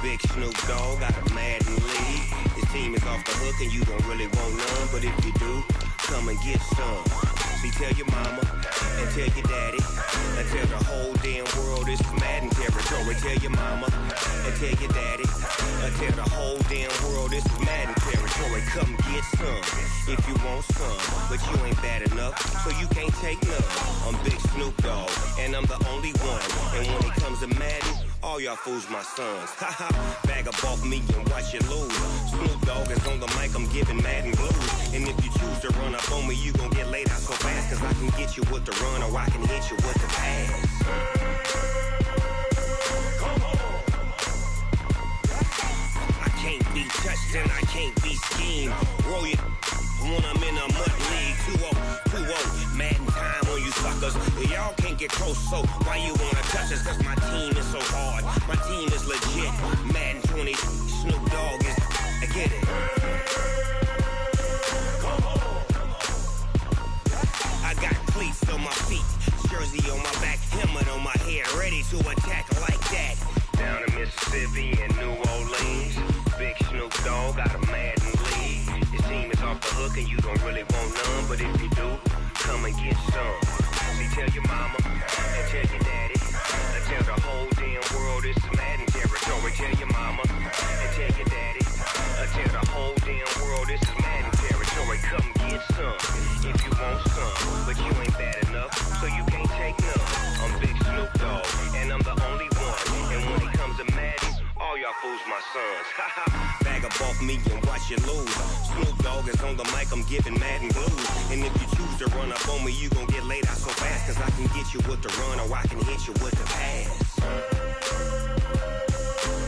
Big Snoop Dogg got a Madden league. His team is off the hook and you don't really want none, but if you do, come and get some. See, tell your mama and tell your daddy and tell the whole damn world this is Madden territory. Tell your mama and tell your daddy and tell the whole damn world this is Madden territory. Come get some if you want some, but you ain't bad enough, so you can't take none. I'm Big Snoop Dogg and I'm the only one, and when it comes to Madden, all y'all fools my sons. Haha, bag up off me and watch you lose. Snoop Dogg is on the mic, I'm giving Madden blues. And if you choose to run up on me, you gon' get laid out so fast, cause I can get you with the run or I can hit you with the pass. Come on. I can't be touched and I can't be schemed. Roll you when I'm in a mud league. 2-0, 2-0, Madden time on you suckers. Y'all can't get close, so why you wanna touch us? Cause my team is so hard, my team is legit. Madden 20, Snoop Dogg is, I get it. Come on. I got cleats on my feet, jersey on my back, helmet on my head, ready to attack like that. Down in Mississippi and New Orleans, Big Snoop Dogg got a Madden league. His team is off the hook and you don't really want none, but if you do, come and get some. See, tell your mama and tell your daddy and tell the whole damn world this is Madden territory. Tell your mama and tell your daddy and tell the whole damn world this is Madden territory. Come get some if you want some, but you ain't bad enough, so you can't take none. I'm Big Snoop Dogg and I'm the only one, and when it comes to Madden, all y'all fools my sons. Haha, bag up off me and watch you lose. Snoop Dogg is on the mic, I'm giving Madden blues. And if you choose to run up on me, you gon' get laid out so fast, cause I can get you with the run or I can hit you with the pass.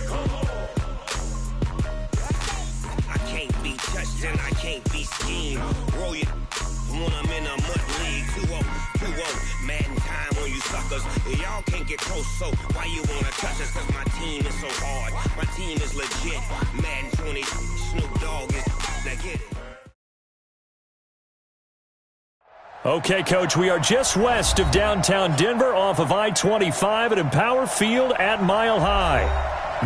Come on. I can't be touched and I can't be schemed. Roll you when I'm in a mud league. 2-0, 2-0, Madden time on you suckers. Y'all can't get close, so why you wanna touch us? Cause my team is so hard, my team is legit. Madden 20, Snoop Dogg is, now get it. Okay, Coach, we are just west of downtown Denver off of I-25 at Empower Field at Mile High.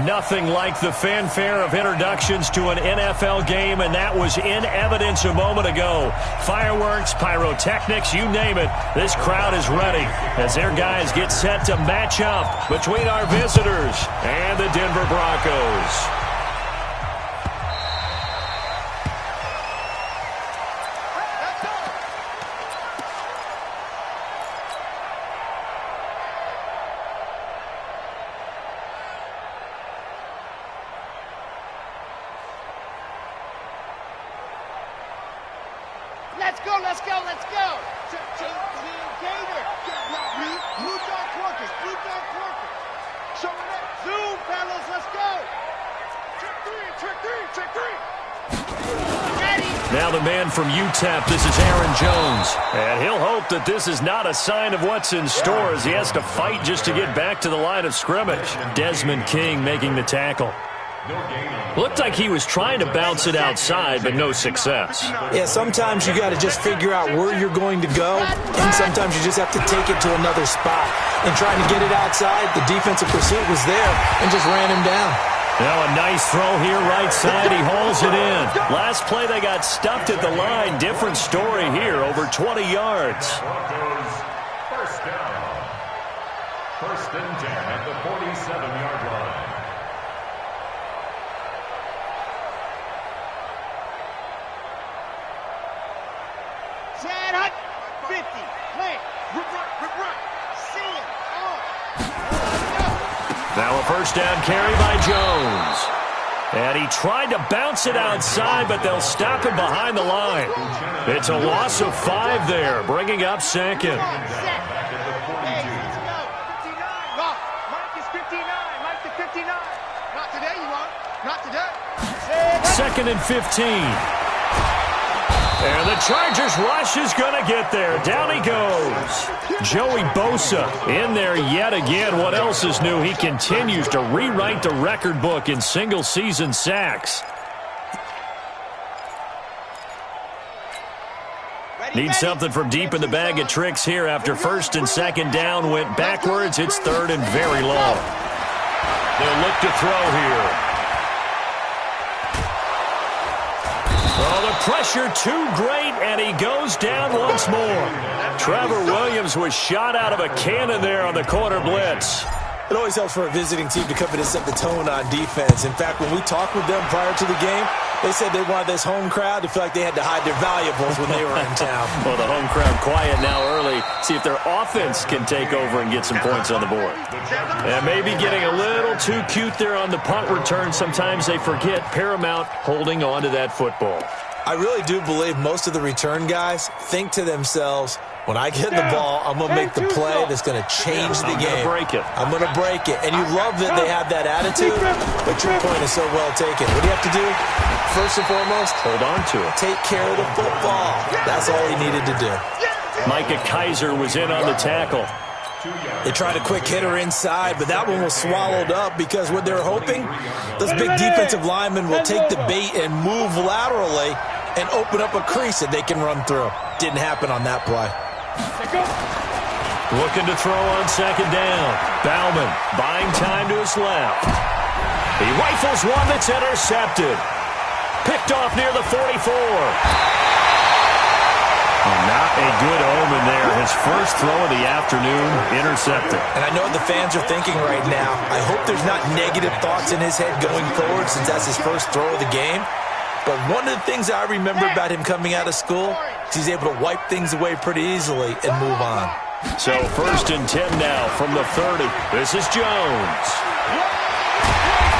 Nothing like the fanfare of introductions to an NFL game, and that was in evidence a moment ago. Fireworks, pyrotechnics, you name it. This crowd is ready as their guys get set to match up between our visitors and the Denver Broncos. Let's go, let's go, let's go. Gator. Blue dog Quarkers, blue dog Quarkers. Showing up. Zoom, fellas, let's go. Check three. Now the man from UTEP, this is Aaron Jones. And he'll hope that this is not a sign of what's in store as he has to fight just to get back to the line of scrimmage. Desmond King making the tackle. Looked like he was trying to bounce it outside, but no success. Yeah, sometimes you got to just figure out where you're going to go, and sometimes you just have to take it to another spot. And trying to get it outside, the defensive pursuit was there and just ran him down. Now a nice throw here right side. He hauls it in. Last play they got stuffed at the line. Different story here, over 20 yards. First down. First and 10 at the 47-yard line. Chad Hunt, 50, plant, rip, see him, Now a first down carry by Jones. And he tried to bounce it outside, but they'll stop him behind the line. It's a loss of 5 there, bringing up second. Mike is 59, Mike to 59. Not today, you won't. Not today. Second and 15. And the Chargers rush is going to get there. Down he goes. Joey Bosa in there yet again. What else is new? He continues to rewrite the record book in single-season sacks. Need something from deep in the bag of tricks here after first and second down went backwards. It's third and very long. They'll look to throw here. Oh, the pressure too great, and he goes down once more. Trevor Williams was shot out of a cannon there on the corner blitz. It always helps for a visiting team to come in and set the tone on defense. In fact, when we talked with them prior to the game, they said they wanted this home crowd to feel like they had to hide their valuables when they were in town. Well, the home crowd quiet now early. See if their offense can take over and get some points on the board. And maybe getting a little too cute there on the punt return. Sometimes they forget paramount holding on to that football. I really do believe most of the return guys think to themselves, when I get the ball, I'm going to make the play that's going to change the game. I'm going to break it. And you love that they have that attitude, but your point is so well taken. What do you have to do? First and foremost, hold on to it. Take care of the football. That's all he needed to do. Micah Kaiser was in on the tackle. They tried a quick hitter inside, but that one was swallowed up because what they're hoping, those big defensive linemen will take the bait and move laterally and open up a crease that they can run through. Didn't happen on that play. Looking to throw on second down. Bauman buying time to his left. He rifles one that's intercepted. Picked off near the 44. Not a good omen there. His first throw of the afternoon intercepted. And I know what the fans are thinking right now. I hope there's not negative thoughts in his head going forward since that's his first throw of the game. But one of the things I remember about him coming out of school is he's able to wipe things away pretty easily and move on. So 1st and 10 now from the 30. This is Jones.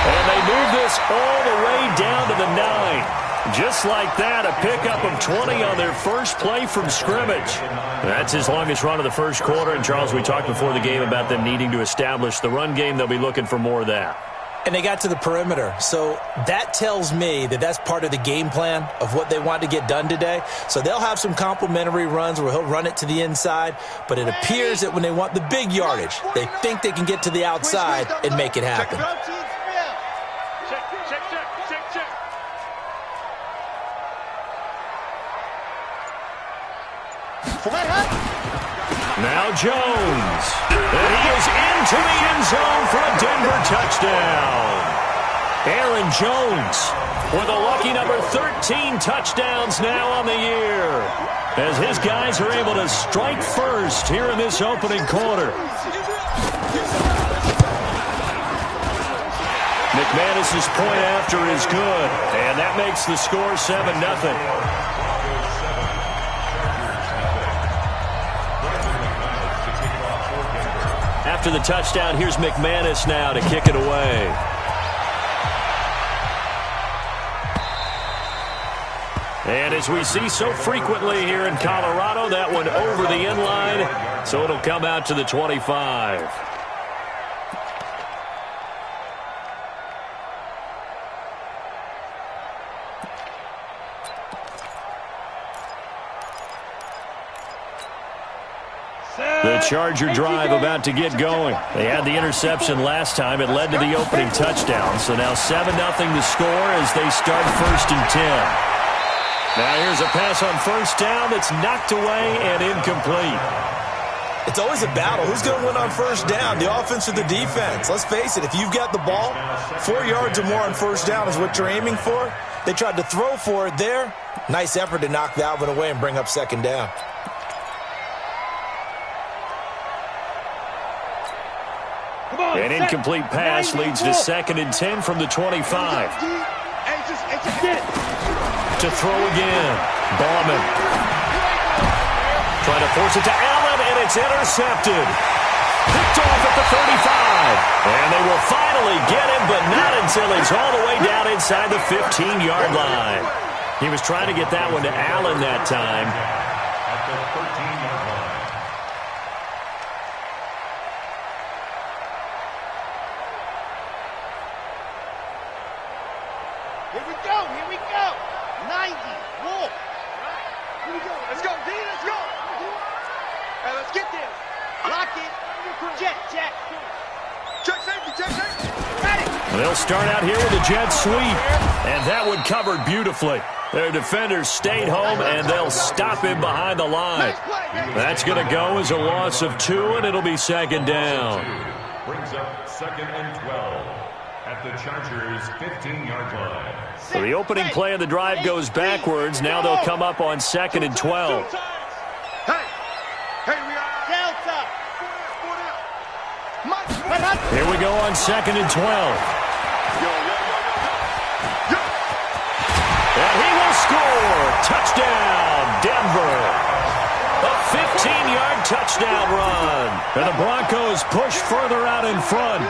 And they move this all the way down to the 9. Just like that, a pickup of 20 on their first play from scrimmage. That's his longest run of the first quarter. And, Charles, we talked before the game about them needing to establish the run game. They'll be looking for more of that. And they got to the perimeter. So that tells me that that's part of the game plan of what they want to get done today. So they'll have some complimentary runs where he'll run it to the inside. But it appears that when they want the big yardage, they think they can get to the outside and make it happen. Now Jones. And he is into the end zone for a Denver touchdown. Aaron Jones with a lucky number 13 touchdowns now on the year, as his guys are able to strike first here in this opening quarter. McManus's point after is good, and that makes the score 7-0. After the touchdown, here's McManus now to kick it away. And as we see so frequently here in Colorado, that one over the end line, so it'll come out to the 25. The Charger drive about to get going. They had the interception last time. It led to the opening touchdown. So now 7-0 the score as they start 1st and 10. Now here's a pass on first down that's knocked away and incomplete. It's always a battle. Who's going to win on first down, the offense or the defense? Let's face it, if you've got the ball, 4 yards or more on first down is what you're aiming for. They tried to throw for it there. Nice effort to knock that one away and bring up second down. An incomplete pass leads to 2nd and 10 from the 25. To throw again. Bauman. Trying to force it to Allen, and it's intercepted. Picked off at the 35. And they will finally get him, but not until he's all the way down inside the 15-yard line. He was trying to get that one to Allen that time. At the 13-yard line. Here we go, here we go. 90, Wolf. Here we go, let's go, D, let's go. Hey, let's get this. Lock it. Jet. Check safety. Ready. They'll start out here with a jet sweep. And that one covered beautifully. Their defenders stayed home, and they'll stop him behind the line. That's going to go as a loss of 2, and it'll be 2nd down. brings up 2nd and 12 at the Chargers' 15-yard line. So the opening play of the drive goes backwards. Now they'll come up on 2nd and 12. Here we go on 2nd and 12. And he will score. Touchdown, Denver. A 15-yard touchdown run. And the Broncos push further out in front.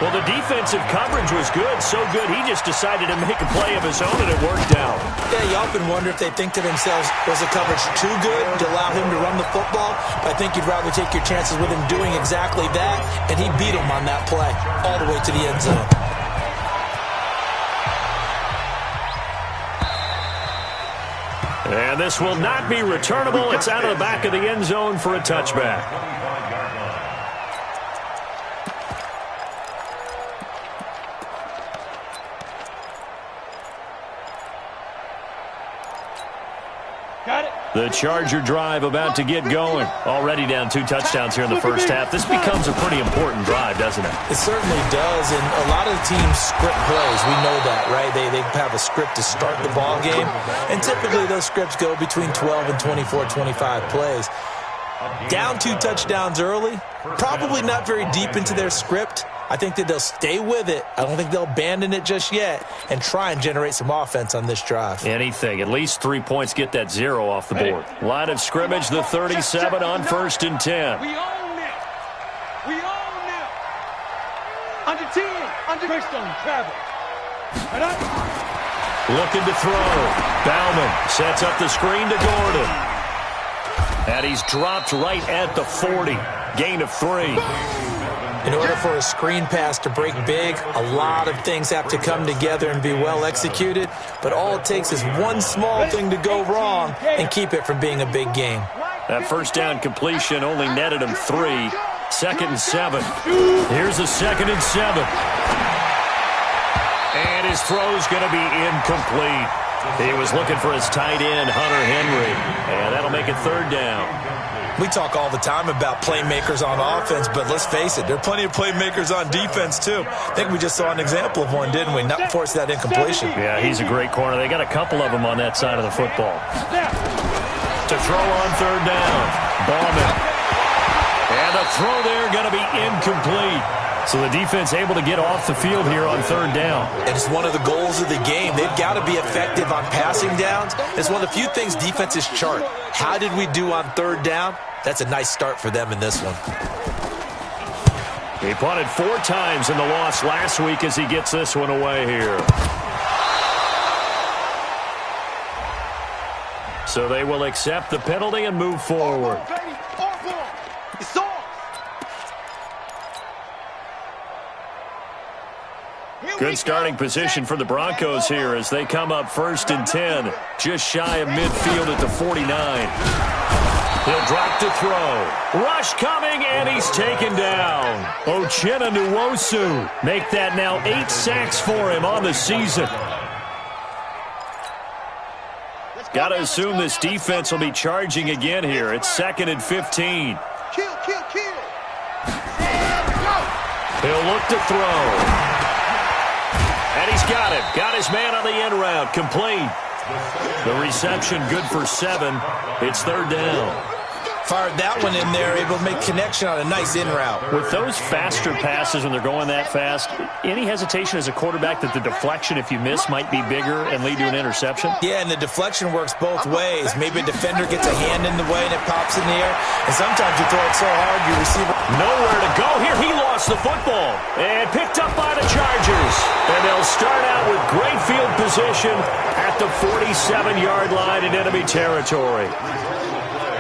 Well, the defensive coverage was good, so good he just decided to make a play of his own, and it worked out. Yeah, you often wonder if they think to themselves, was the coverage too good to allow him to run the football? But I think you'd rather take your chances with him doing exactly that, and he beat him on that play all the way to the end zone. And this will not be returnable. It's out of the back of the end zone for a touchback. The Charger drive about to get going. Already down 2 touchdowns here in the first half. This becomes a pretty important drive, doesn't it? It certainly does, and a lot of the teams script plays. We know that, right? They have a script to start the ball game, and typically those scripts go between 12 and 24, 25 plays. Down 2 touchdowns early, probably not very deep into their script. I think that they'll stay with it. I don't think they'll abandon it just yet and try and generate some offense on this drive. Anything. At least 3 points, get that 0 off the board. Line of scrimmage, the 37 on 1st and 10. We own it. We own it. Under 10. Under Christone, travel. Looking to throw. Bauman sets up the screen to Gordon. And he's dropped right at the 40. Gain of 3. In order for a screen pass to break big, a lot of things have to come together and be well executed, but all it takes is one small thing to go wrong and keep it from being a big game. That first down completion only netted him 3. 2nd and 7. Here's a 2nd and 7. And his throw's going to be incomplete. He was looking for his tight end, Hunter Henry, and that'll make it 3rd down. We talk all the time about playmakers on offense, but let's face it, there are plenty of playmakers on defense, too. I think we just saw an example of one, didn't we? Not force that incompletion. Yeah, he's a great corner. They got a couple of them on that side of the football. To throw on 3rd down. Bauman. And the throw there going to be incomplete. So the defense able to get off the field here on 3rd down. And it's one of the goals of the game. They've got to be effective on passing downs. It's one of the few things defenses chart. How did we do on 3rd down? That's a nice start for them in this one. He punted 4 times in the loss last week as he gets this one away here. So they will accept the penalty and move forward. Good starting position for the Broncos here as they come up 1st and 10, just shy of midfield at the 49. He'll drop to throw. Rush coming, and he's taken down. Uchenna Nwosu make that now 8 sacks for him on the season. Got to assume this defense will be charging again here. It's 2nd and 15. Kill. He'll look to throw. And he's got it. Got his man on the end route. Complete. The reception good for 7. It's 3rd down. Fired that one in there, able to make connection on a nice in route. With those faster passes when they're going that fast, any hesitation as a quarterback that the deflection, if you miss, might be bigger and lead to an interception? Yeah, and the deflection works both ways. Maybe a defender gets a hand in the way and it pops in the air. And sometimes you throw it so hard, your receiver... Nowhere to go here. He lost the football. And picked up by the Chargers. And they'll start out with great field position at the 47-yard line in enemy territory.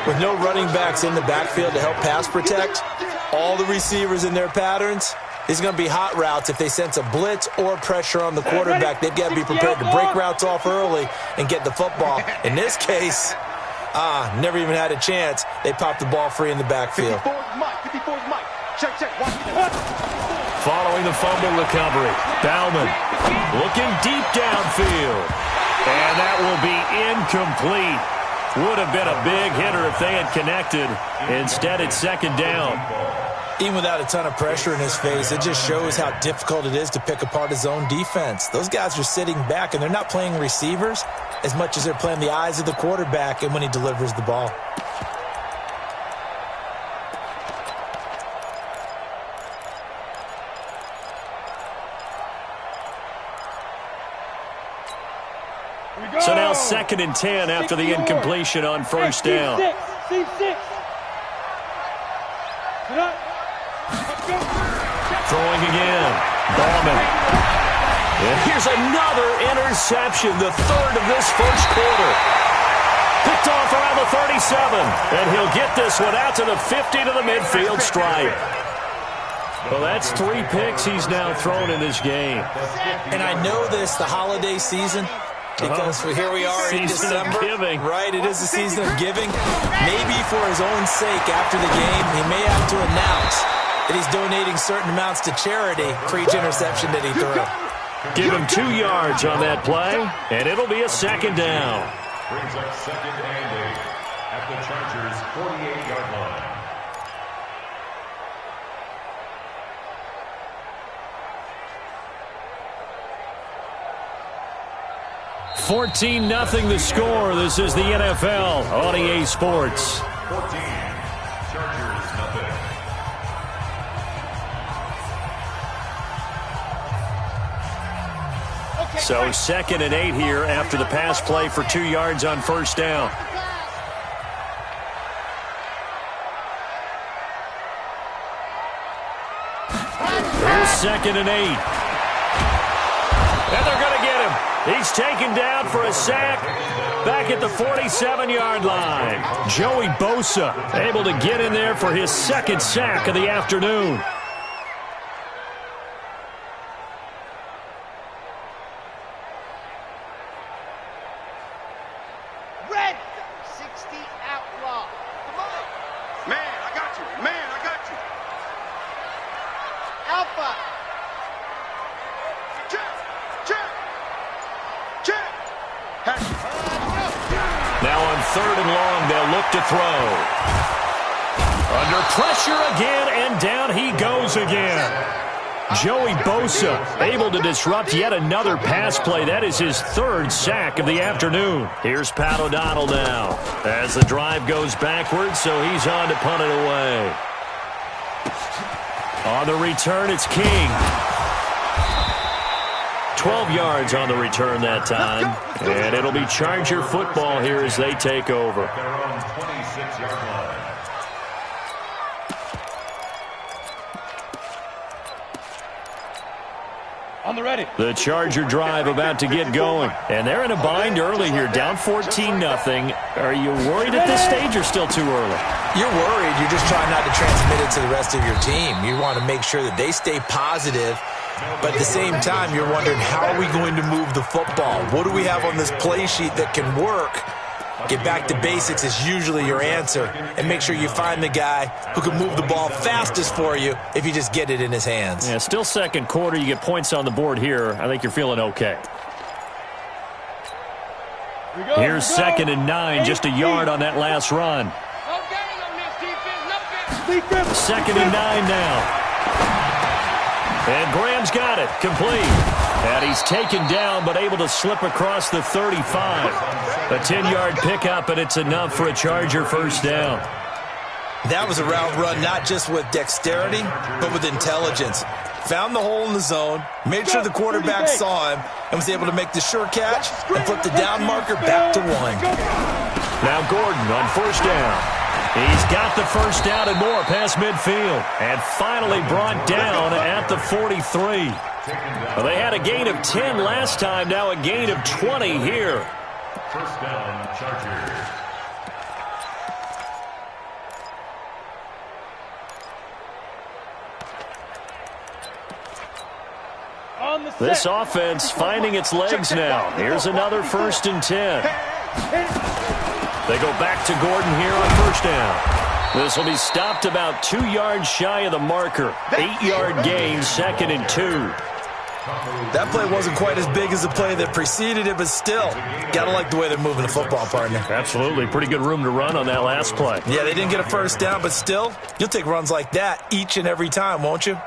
With no running backs in the backfield to help pass protect, all the receivers in their patterns, it's going to be hot routes. If they sense a blitz or pressure on the quarterback, they've got to be prepared to break routes off early and get the football. In this case, never even had a chance. They popped the ball free in the backfield. 54's Mike. Check. Following the fumble recovery, Bauman looking deep downfield. And that will be incomplete. Would have been a big hitter if they had connected. Instead, it's 2nd down. Even without a ton of pressure in his face, it just shows how difficult it is to pick apart his own defense. Those guys are sitting back, and they're not playing receivers as much as they're playing the eyes of the quarterback and when he delivers the ball. So now 2nd and 10 after the incompletion on first down. Throwing again. Ballman. And here's another interception, the 3rd of this first quarter. Picked off around the 37. And he'll get this one out to the 50 to the midfield stripe. Well, that's 3 picks he's now thrown in this game. And I know this, the holiday season, because here we are in December. Giving. Right, it is the season of giving. Maybe for his own sake after the game, he may have to announce that he's donating certain amounts to charity for each interception that he threw. Give him 2 yards on that play, and it'll be a 2nd down. Brings up 2nd and 8 at the Chargers' 48-yard line. 14-0 the score. This is the NFL on EA Sports. 14, Chargers nothing. So 2nd and 8 here after the pass play for 2 yards on first down. Here's 2nd and 8. And they're going to get him. He's taken down for a sack back at the 47-yard line. Joey Bosa able to get in there for his 2nd sack of the afternoon. Red 60 outlaw. Come on. Man, I got you. Man, I got you. Alpha. Now on 3rd and long, they'll look to throw. Under pressure again, and down he goes again. Joey Bosa able to disrupt yet another pass play. That is his 3rd sack of the afternoon. Here's Pat O'Donnell now as the drive goes backwards, so he's on to punt it away. On the return, it's King. 12 yards on the return that time. And it'll be Charger football here as they take over. Their own 26-yard line. On the ready. The Charger drive about to get going. And they're in a bind early here, down 14-0. Are you worried at this stage or still too early? You're worried. You're just trying not to transmit it to the rest of your team. You want to make sure that they stay positive. But at the same time, you're wondering, how are we going to move the football? What do we have on this play sheet that can work? Get back to basics is usually your answer. And make sure you find the guy who can move the ball fastest for you if you just get it in his hands. Yeah, still 2nd quarter. You get points on the board here. I think you're feeling okay. Here's 2nd and 9, just a yard on that last run. 2nd and 9 now. And Graham's got it, complete. And he's taken down, but able to slip across the 35. A 10-yard pickup, and it's enough for a Charger 1st down. That was a route run not just with dexterity, but with intelligence. Found the hole in the zone, made sure the quarterback saw him, and was able to make the sure catch and flip the down marker back to 1. Now Gordon on 1st down. He's got the 1st down and more past midfield. And finally brought down at the 43. Well, they had a gain of 10 last time, now a gain of 20 here. 1st down, Chargers. This offense finding its legs now. Here's another 1st and 10. They go back to Gordon here on 1st down. This will be stopped about 2 yards shy of the marker. 8-yard gain, 2nd and 2. That play wasn't quite as big as the play that preceded it, but still, gotta like the way they're moving the football, partner. Absolutely. Pretty good room to run on that last play. Yeah, they didn't get a first down, but still, you'll take runs like that each and every time, won't you?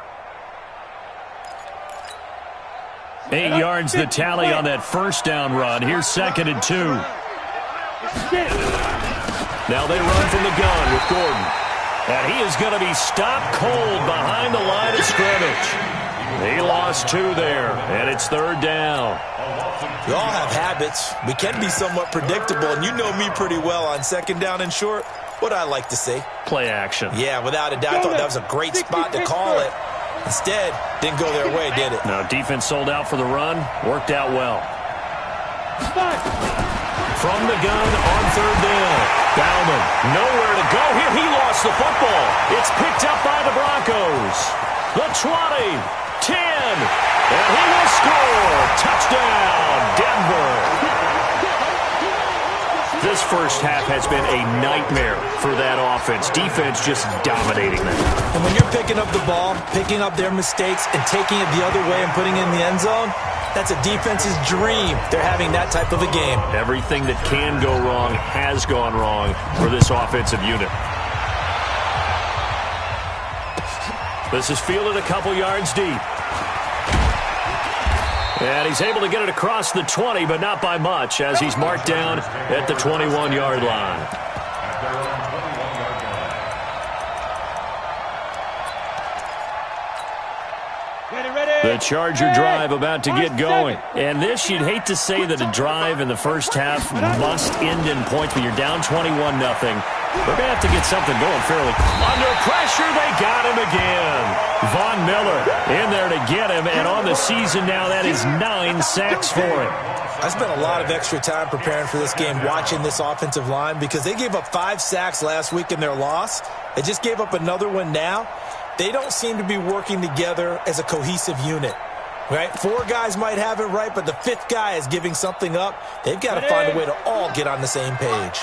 8 yards the tally on that first down run. Here's 2nd and 2. Now they run from the gun with Gordon. And he is going to be stopped cold behind the line of scrimmage. He lost 2 there, and it's 3rd down. We all have habits. We can be somewhat predictable, and you know me pretty well on 2nd down and short. What I like to see. Play action. Yeah, without a doubt. I thought that was a great spot to call it. Instead, didn't go their way, did it? Now, defense sold out for the run. Worked out well. From the gun on 3rd down. Bauman, nowhere to go here. He lost the football. It's picked up by the Broncos. The 20, 10, and he will score. Touchdown, Denver. This first half has been a nightmare for that offense. Defense just dominating them. And when you're picking up the ball, picking up their mistakes, and taking it the other way and putting it in the end zone, that's a defense's dream. They're having that type of a game. Everything that can go wrong has gone wrong for this offensive unit. This is fielded a couple yards deep. And he's able to get it across the 20, but not by much, as he's marked down at the 21-yard line. The Charger drive about to get going. And this, you'd hate to say that a drive in the first half must end in points, but you're down 21-0. They're going to have to get something going fairly. Under pressure, they got him again. Von Miller in there to get him, and on the season now, that is 9 sacks for him. I spent a lot of extra time preparing for this game, watching this offensive line, because they gave up 5 sacks last week in their loss. They just gave up another one now. They don't seem to be working together as a cohesive unit. Right? 4 guys might have it right, but the 5th guy is giving something up. They've got to find a way to all get on the same page.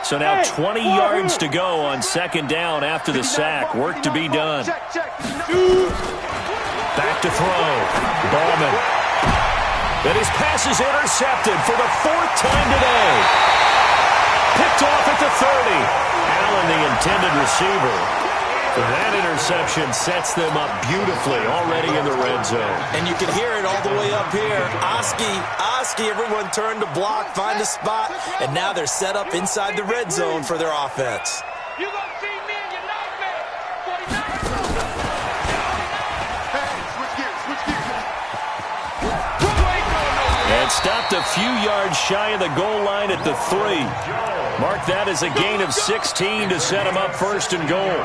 So now 20 yards to go on 2nd down after the sack. Work to be done. Back to throw. Ballman. And his pass is intercepted for the 4th time today. Picked off at the 30. Allen, the intended receiver. That interception sets them up beautifully already in the red zone. And you can hear it all the way up here. Oski, everyone turned to block, find a spot, and now they're set up inside the red zone for their offense. You gonna see me in your nightmare. 49. And stopped a few yards shy of the goal line at the 3. Mark that as a gain of 16 to set him up 1st and goal.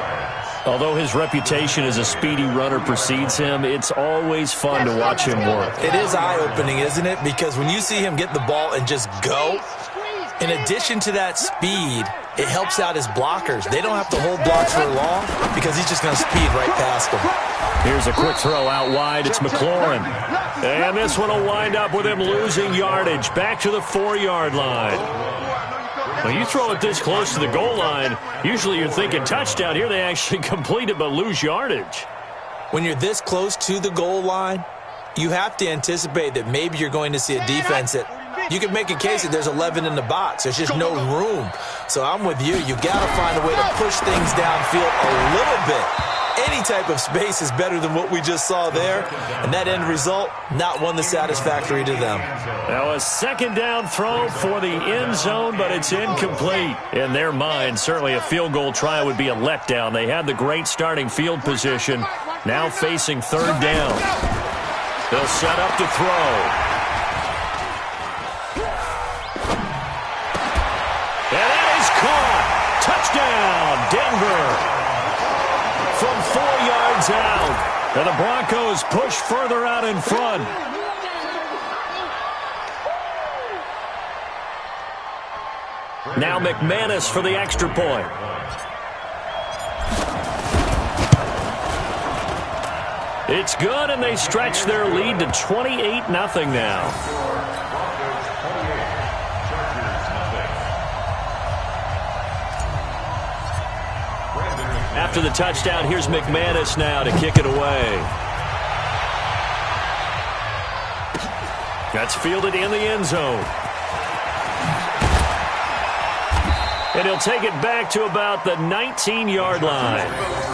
Although his reputation as a speedy runner precedes him, it's always fun to watch him work. It is eye-opening, isn't it? Because when you see him get the ball and just go, in addition to that speed, it helps out his blockers. They don't have to hold blocks for long because he's just going to speed right past them. Here's a quick throw out wide. It's McLaurin. And this one will wind up with him losing yardage back to the 4-yard line. When you throw it this close to the goal line, usually you're thinking touchdown. Here they actually complete it but lose yardage. When you're this close to the goal line, you have to anticipate that maybe you're going to see a defense that you can make a case that there's 11 in the box. There's just no room. So I'm with you. You got to find a way to push things downfield a little bit. Any type of space is better than what we just saw there. And that end result, not one that's satisfactory to them. Now a 2nd down throw for the end zone, but it's incomplete. In their mind, certainly a field goal try would be a letdown. They had the great starting field position. Now facing 3rd down. They'll set up to throw. And that is caught. Touchdown, Denver. From 4 yards out. And the Broncos push further out in front. Now McManus for the extra point. It's good, and they stretch their lead to 28-0 now. After the touchdown, here's McManus now to kick it away. That's fielded in the end zone. And he'll take it back to about the 19-yard line.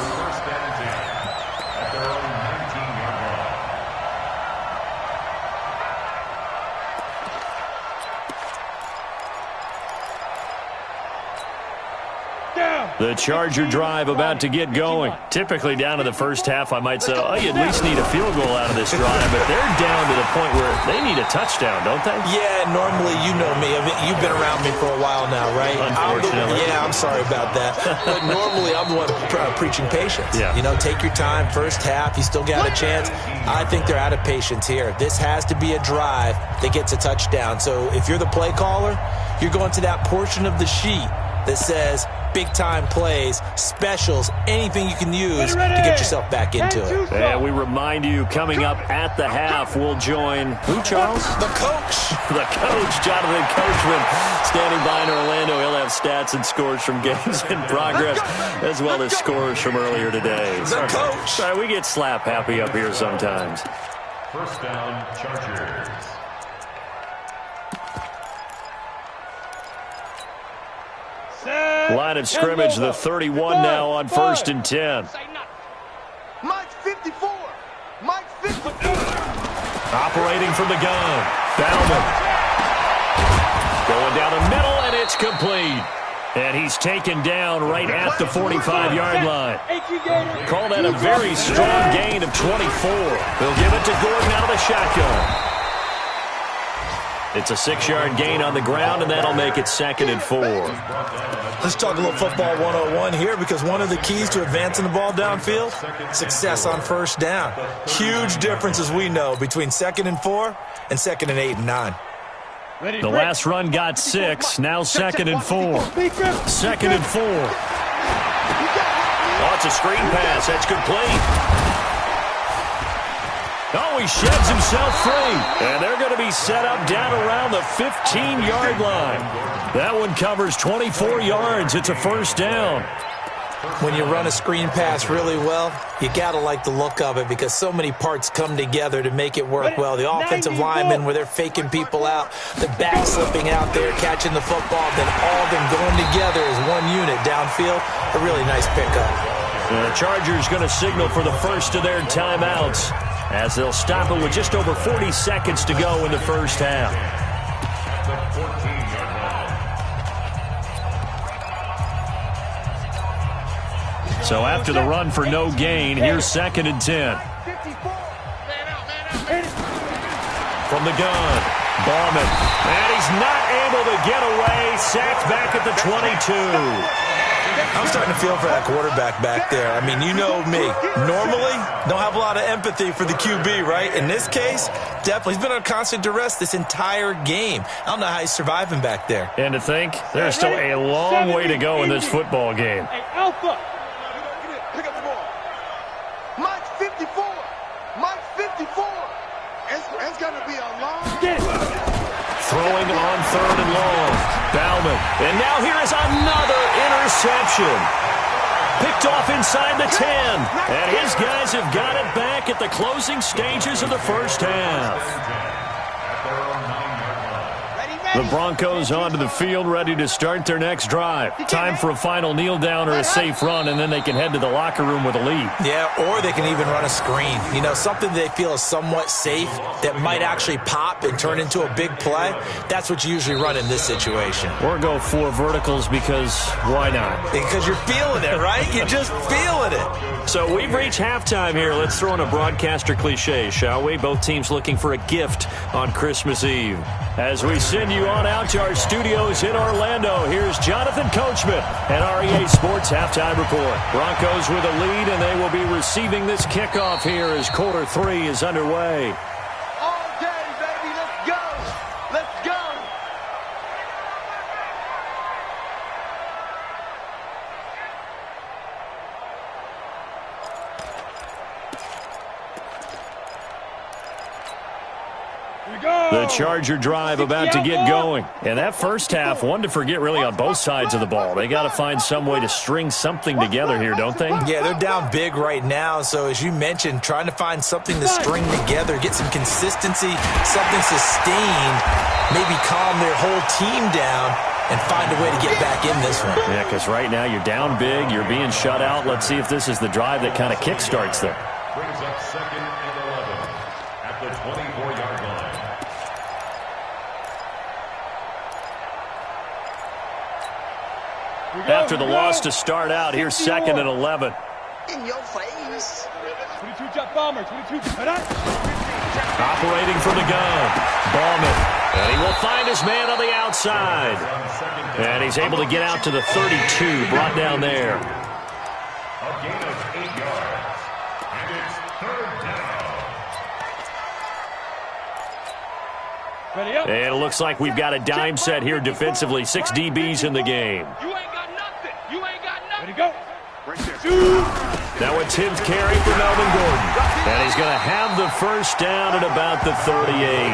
The Charger drive about to get going. Typically down to the first half, I might say, oh, you at least need a field goal out of this drive. But they're down to the point where they need a touchdown, don't they? Yeah, normally, you know me. I mean, you've been around me for a while now, right? Unfortunately. I'm sorry about that. But normally, I'm the one preaching patience. Yeah. You know, take your time. First half, you still got a chance. I think they're out of patience here. This has to be a drive that gets a touchdown. So if you're the play caller, you're going to that portion of the sheet that says big-time plays, specials, anything you can use to get yourself back into it. And we remind you, coming up at the half, we'll join who, Charles? The coach. The coach, Jonathan Coachman, standing by in Orlando. He'll have stats and scores from games in progress, as well as scores from earlier today. The coach. Sorry, we get slap happy up here sometimes. First down, Chargers. Line of scrimmage, the 31 now on 1st and 10. Mike 54. Mike 54. Operating from the gun. Bauman. Going down the middle, and it's complete. And he's taken down right at the 45-yard line. Call that a very strong gain of 24. They'll give it to Gordon out of the shotgun. It's a 6-yard gain on the ground, and that'll make it 2nd and 4. Let's talk a little football 101 here, because one of the keys to advancing the ball downfield, success on first down. Huge difference, as we know, between 2nd and 4 and 2nd and 8 and 9. The last run got 6, now 2nd and 4. 2nd and 4. Oh, it's a screen pass. That's complete. Oh, he sheds himself free. And they're going to be set up down around the 15-yard line. That one covers 24 yards. It's a first down. When you run a screen pass really well, you got to like the look of it, because so many parts come together to make it work well. The offensive linemen, where they're faking people out, the back slipping out there, catching the football, then all of them going together as one unit downfield. A really nice pickup. The Chargers going to signal for the first of their timeouts, as they'll stop it with just over 40 seconds to go in the first half. So after the run for no gain, here's 2nd and 10. From the gun, Bauman. And he's not able to get away. Sacked back at the 22. I'm starting to feel for that quarterback back there. I mean, you know me. Normally, don't have a lot of empathy for the QB, right? In this case, definitely. He's been on constant duress this entire game. I don't know how he's surviving back there. And to think, there's still a long way to go in this football game. Hey, Alpha. Pick up the ball. Mike 54. Mike 54. It's going to be a long... Throwing on 3rd and long. Bauman. And now here is another interception. Picked off inside the 10. And his guys have got it back at the closing stages of the first half. The Broncos onto the field, ready to start their next drive. Time for a final kneel down or a safe run, and then they can head to the locker room with a lead. Yeah, or they can even run a screen. You know, something they feel is somewhat safe that might actually pop and turn into a big play. That's what you usually run in this situation. Or go 4 verticals, because why not? Because you're feeling it, right? You're just feeling it. So we've reached halftime here. Let's throw in a broadcaster cliche, shall we? Both teams looking for a gift on Christmas Eve. As we send you on out to our studios in Orlando, here's Jonathan Coachman and REA Sports Halftime Report. Broncos with a lead, and they will be receiving this kickoff here as quarter 3 is underway. All day, baby. Let's go. Let's go. The Charger drive about to get going. And that first half, one to forget really on both sides of the ball. They got to find some way to string something together here, don't they? Yeah, they're down big right now. So as you mentioned, trying to find something to string together, get some consistency, something sustained, maybe calm their whole team down and find a way to get back in this one. Yeah, because right now you're down big, you're being shut out. Let's see if this is the drive that kind of kickstarts them. Brings up 2nd and 11 at the 24-yard line. After the loss to start out, here's 2nd and 11. In your face. 22 jump bomber, 22. Operating from the gun. Ballman. And he will find his man on the outside. And he's able to get out to the 32, brought down there. A gain of 8 yards. And it's 3rd down. Ready up. And it looks like we've got a dime set here defensively. 6 DBs in the game. You ain't got nothing. You ain't got nothing. Ready, go. Right there. Now a 10th carry for Melvin Gordon. And he's going to have the first down at about the 38.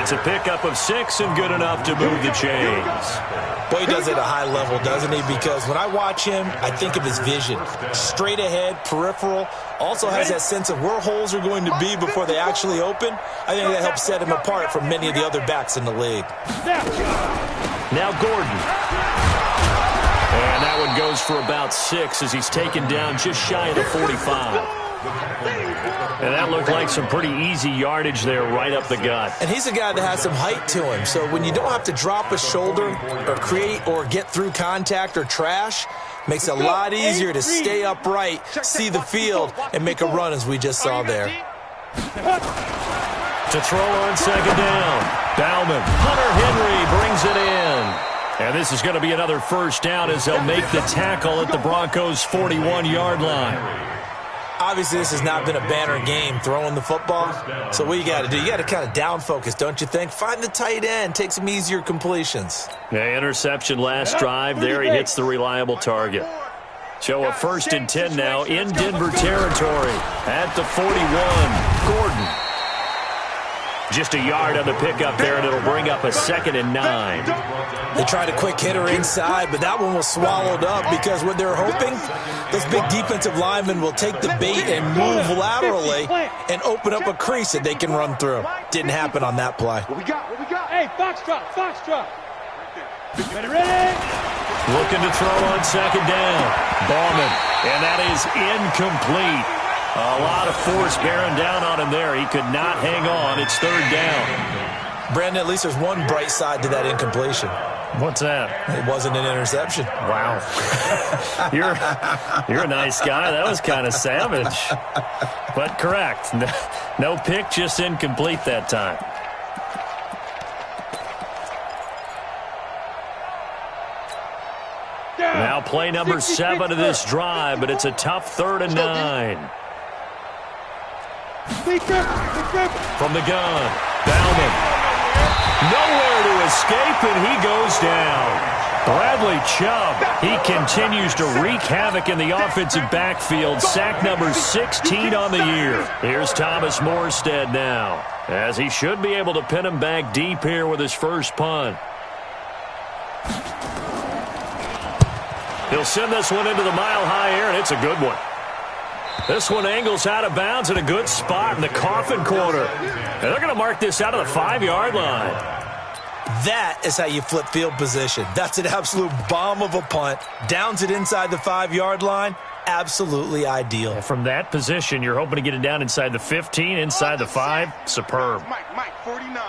It's a pickup of 6 and good enough to move the chains. Boy, he does it at a high level, doesn't he? Because when I watch him, I think of his vision. Straight ahead, peripheral. Also has that sense of where holes are going to be before they actually open. I think that helps set him apart from many of the other backs in the league. Now Gordon. And that one goes for about 6 as he's taken down just shy of the 45. And that looked like some pretty easy yardage there right up the gut. And he's a guy that has some height to him. So when you don't have to drop a shoulder or create or get through contact or trash, makes it a lot easier to stay upright, see the field, and make a run as we just saw there. To throw on 2nd down. Bauman. Hunter Henry brings it in. And this is going to be another first down as they'll make the tackle at the Broncos' 41-yard line. Obviously, this has not been a banner game throwing the football. So what you got to do, you got to kind of down focus, don't you think? Find the tight end, take some easier completions. Yeah, interception last drive. There he hits the reliable target. So a 1st and 10 now in Denver territory at the 41. Gordon. Just a yard on the pickup there, and it'll bring up a 2nd and 9. They tried a quick hitter inside, but that one was swallowed up because what they're hoping, those big defensive linemen will take the bait and move laterally and open up a crease that they can run through. Didn't happen on that play. What we got? Hey, Foxtrot. Ready? Looking to throw on 2nd down. Ballman, and that is incomplete. A lot of force bearing down on him there. He could not hang on. It's 3rd down. Brandon, at least there's one bright side to that incompletion. What's that? It wasn't an interception. Wow. You're a nice guy. That was kind of savage. But correct. No pick, just incomplete that time. Now play number 7 of this drive, but it's a tough 3rd and 9. From the gun, Bauman. Nowhere to escape, and he goes down. Bradley Chubb, he continues to wreak havoc in the offensive backfield. Sack number 16 on the year. Here's Thomas Morstead now, as he should be able to pin him back deep here with his first punt. He'll send this one into the mile-high air, and it's a good one. This one angles out of bounds in a good spot in the coffin corner. And they're going to mark this out of the 5-yard line. That is how you flip field position. That's an absolute bomb of a punt. Downs it inside the 5-yard line. Absolutely ideal. And from that position, you're hoping to get it down inside the 15, inside the 5. Superb. Mike, 49.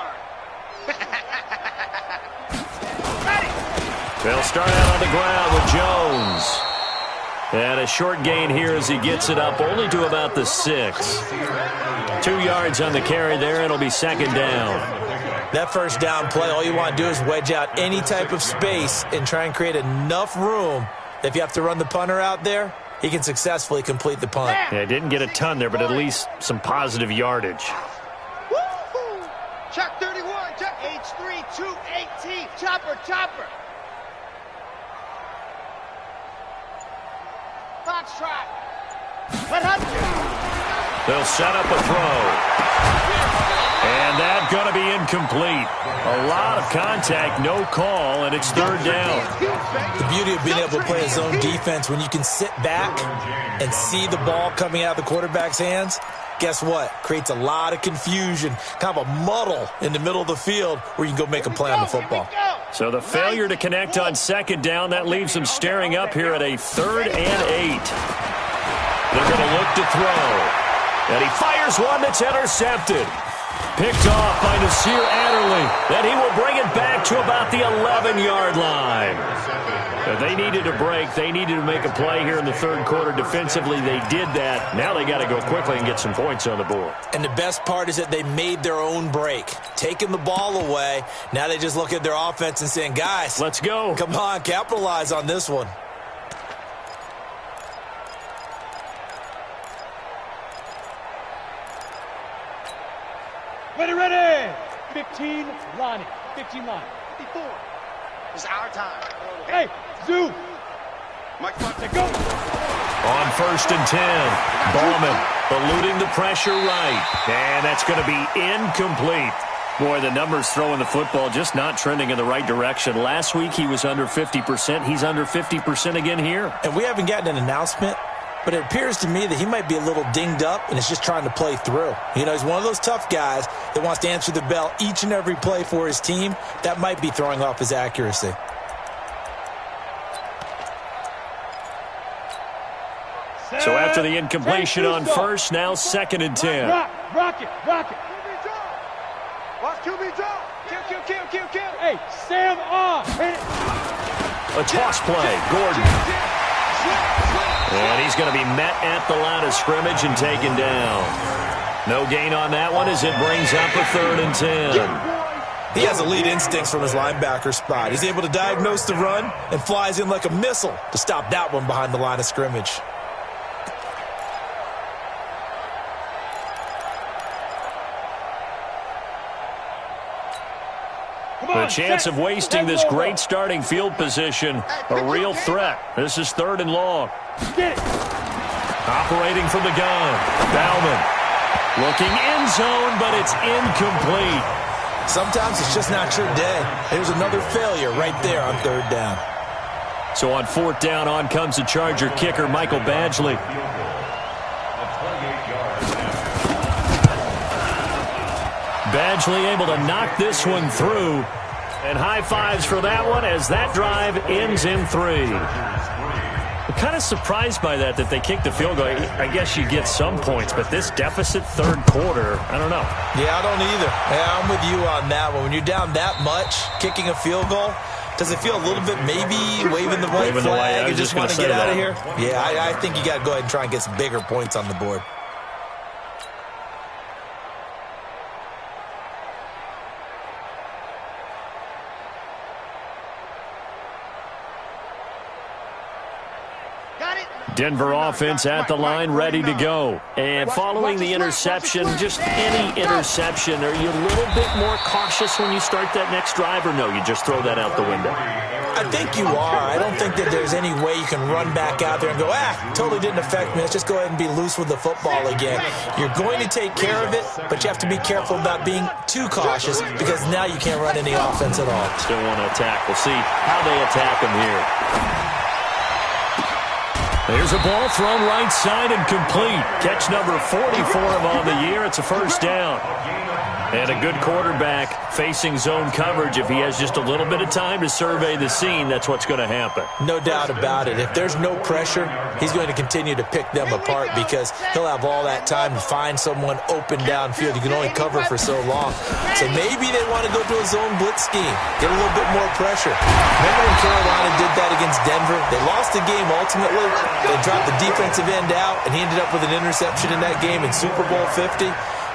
They'll start out on the ground with Jones. And a short gain here as he gets it up only to about the 6. 2 yards on the carry there. It'll be 2nd down. That first down play, all you want to do is wedge out any type of space and try and create enough room. If you have to run the punter out there, he can successfully complete the punt. Yeah, didn't get a ton there, but at least some positive yardage. Woo-hoo! Check 31, check H3, 218, chopper. Foxtrot. They'll set up a throw. And that going to be incomplete. A lot of contact, no call, and it's third down. The beauty of being able to play a zone defense when you can sit back and see the ball coming out of the quarterback's hands, guess what? Creates a lot of confusion, kind of a muddle in the middle of the field where you can go make a play on the football. So the failure to connect on second down, that leaves them staring up here at a 3rd and 8. They're going to look to throw. And he fires one that's intercepted. Picked off by Nasir Adderley. Then he will bring it back to about the 11-yard line. But they needed a break. They needed to make a play here in the third quarter. Defensively, they did that. Now they got to go quickly and get some points on the board. And the best part is that they made their own break. Taking the ball away. Now they just look at their offense and saying, guys, let's go. Come on, capitalize on this one. Ready. 15, Lonnie. 15, Lonnie. 54. It's our time. Hey, Zoo. Mike, go. On 1st and 10. Ballman eluding the pressure right. And that's going to be incomplete. Boy, the numbers throwing the football just not trending in the right direction. Last week he was under 50%. He's under 50% again here. And we haven't gotten an announcement, but it appears to me that he might be a little dinged up and is just trying to play through. You know, he's one of those tough guys that wants to answer the bell each and every play for his team. That might be throwing off his accuracy. So after the incompletion on 1st, now 2nd and 10. Rock it. Watch QB draw. Kill. Hey, Sam on. A toss play. Gordon. And he's going to be met at the line of scrimmage and taken down. No gain on that one as it brings up a 3rd and 10. He has elite instincts from his linebacker spot. He's able to diagnose the run and flies in like a missile to stop that one behind the line of scrimmage. The chance of wasting this great starting field position, a real threat. This is 3rd and long. Operating from the gun, Bauman. Looking end zone, but it's incomplete. Sometimes it's just not your day. There's another failure right there on 3rd down. So on 4th down, on comes the Charger kicker, Michael Badgley. Badgley able to knock this one through. And high fives for that one as that drive ends in 3. I'm kind of surprised by that they kicked the field goal. I guess you get some points, but this deficit 3rd quarter, I don't know. Yeah, I don't either. Yeah, I'm with you on that one. When you're down that much, kicking a field goal, does it feel a little bit maybe waving the white flag and just want to get out of here? Yeah, I think you got to go ahead and try and get some bigger points on the board. Denver offense at the line, ready to go. And following the interception, just any interception, are you a little bit more cautious when you start that next drive, or no, you just throw that out the window? I think you are. I don't think that there's any way you can run back out there and go, totally didn't affect me. Let's just go ahead and be loose with the football again. You're going to take care of it, but you have to be careful about being too cautious because now you can't run any offense at all. Still want to attack. We'll see how they attack him here. There's a ball thrown right side and complete. Catch number 40 for him on the year. It's a 1st down. And a good quarterback facing zone coverage. If he has just a little bit of time to survey the scene, that's what's going to happen. No doubt about it. If there's no pressure, he's going to continue to pick them apart because he'll have all that time to find someone open downfield. You can only cover for so long. So maybe they want to go to a zone blitz scheme, get a little bit more pressure. Remember when Carolina did that against Denver? They lost the game ultimately. They dropped the defensive end out, and he ended up with an interception in that game in Super Bowl 50.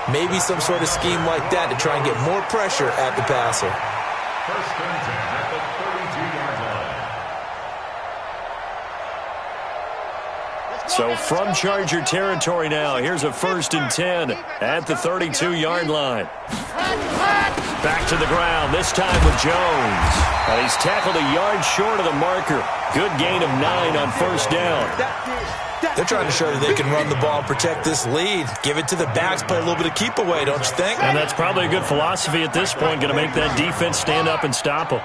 Maybe some sort of scheme like that to try and get more pressure at the passer. 1st and 10 at the 32-yard line. So from Charger territory now, here's a 1st and 10 at the 32-yard line. Back to the ground, this time with Jones. He's tackled a yard short of the marker. Good gain of 9 on 1st down. They're trying to show that they can run the ball and protect this lead. Give it to the backs, play a little bit of keep away, don't you think? And that's probably a good philosophy at this point, going to make that defense stand up and stop them.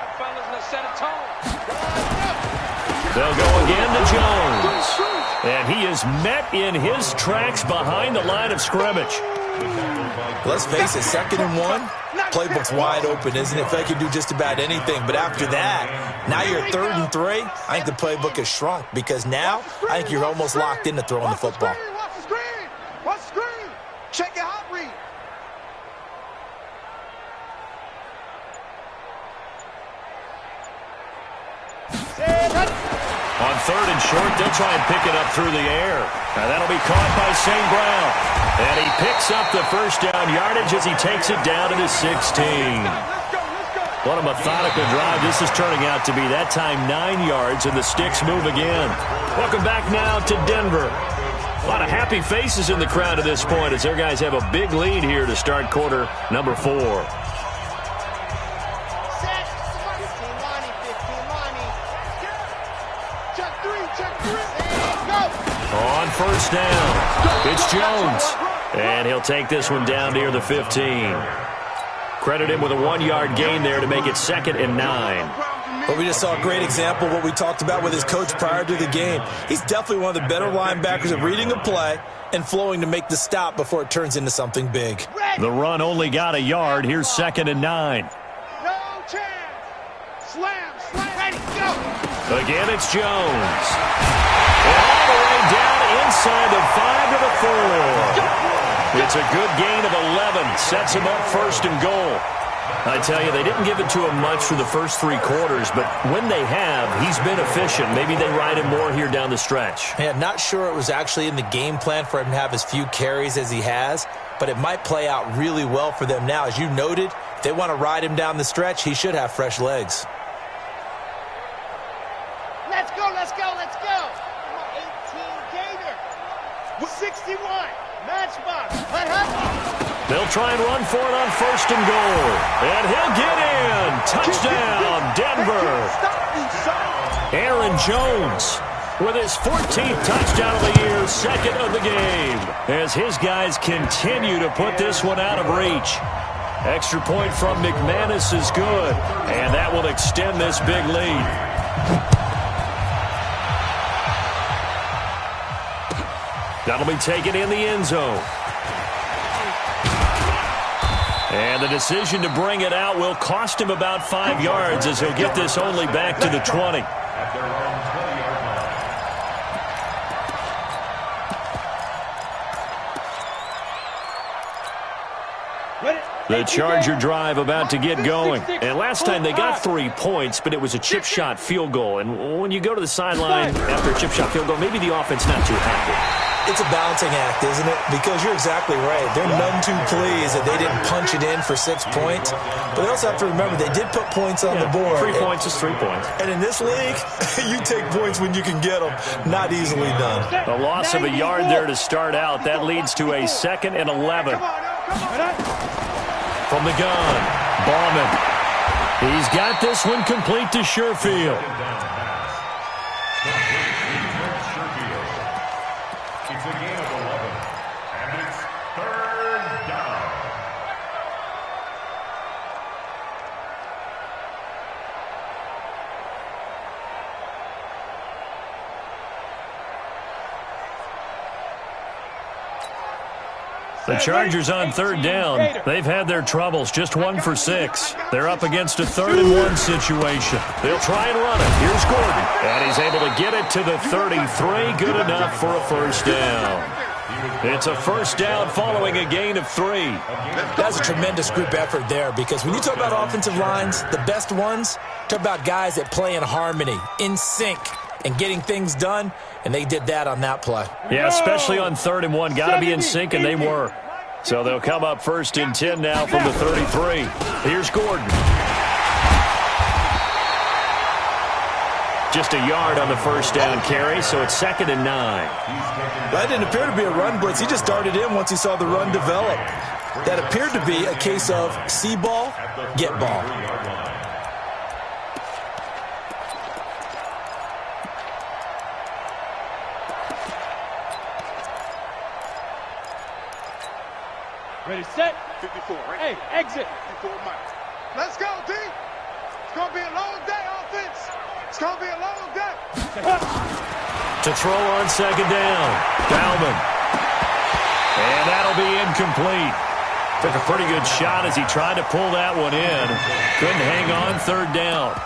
They'll go again to Jones. And he is met in his tracks behind the line of scrimmage. Let's face it, 2nd and 1, playbook's wide open, isn't it? They can do just about anything. But after that, now you're 3rd and 3. I think the playbook has shrunk because now I think you're almost locked into throwing the football. Watch the screen. Watch the screen. Check your hot read. On 3rd and short, they'll try and pick it up through the air. Now that'll be caught by St. Brown. And he picks up the first down yardage as he takes it down to the 16. What a methodical drive this is turning out to be. That time 9 yards, and the sticks move again. Welcome back now to Denver. A lot of happy faces in the crowd at this point as their guys have a big lead here to start quarter number 4. On first down, it's Jones. And he'll take this one down near the 15. Credit him with a 1-yard gain there to make it 2nd and 9. But we just saw a great example of what we talked about with his coach prior to the game. He's definitely one of the better linebackers at reading a play and flowing to make the stop before it turns into something big. The run only got a yard. Here's 2nd and 9. No chance. Slam. Ready, go. Again, it's Jones. And all the way down inside the 5 to the 4. It's a good gain of 11. Sets him up 1st and goal. I tell you, they didn't give it to him much for the first 3 quarters, but when they have, he's been efficient. Maybe they ride him more here down the stretch. Yeah, not sure it was actually in the game plan for him to have as few carries as he has, but it might play out really well for them now. As you noted, if they want to ride him down the stretch, he should have fresh legs. Let's go. 18 Gator. 61. Matchbox. They'll try and run for it on 1st and goal. And he'll get in. Touchdown, Denver. Aaron Jones with his 14th touchdown of the year, 2nd of the game, as his guys continue to put this one out of reach. Extra point from McManus is good, and that will extend this big lead. That'll be taken in the end zone. And the decision to bring it out will cost him about 5 yards as he'll get this only back to the 20. At their own 20-yard line. The Charger drive about to get going. And last time they got 3 points, but it was a chip shot field goal. And when you go to the sideline after a chip shot field goal, maybe the offense not too happy. It's a balancing act, isn't it? Because you're exactly right. They're none too pleased that they didn't punch it in for 6 points. But they also have to remember they did put points on the board. 3 points is 3 points. And in this league, you take points when you can get them. Not easily done. A loss of a yard there to start out. That leads to a 2nd and 11. From the gun, Bauman. He's got this one complete to Sherfield. It's a gain of 11, and it's 3rd down. The Chargers on 3rd down. They've had their troubles, just 1 for 6. They're up against a 3rd and 1 situation. They'll try and run it. Here's Gordon. And he's able to get it to the 33. Good enough for a 1st down. It's a 1st down following a gain of 3. That's a tremendous group effort there because when you talk about offensive lines, the best ones, talk about guys that play in harmony, in sync, and getting things done, and they did that on that play. Yeah, especially on 3rd and 1. Got to be in sync, and they were. So they'll come up 1st and 10 now from the 33. Here's Gordon. Just a yard on the 1st down carry, so it's 2nd and 9. That didn't appear to be a run blitz. He just darted in once he saw the run develop. That appeared to be a case of see ball, get ball. Ready, set. 54, right? Hey, exit. 54 miles. Let's go, D. It's going to be a long day, offense. It's going to be a long day. To throw on second down. Bauman. And that'll be incomplete. Took a pretty good shot as he tried to pull that one in. Couldn't hang on, third down.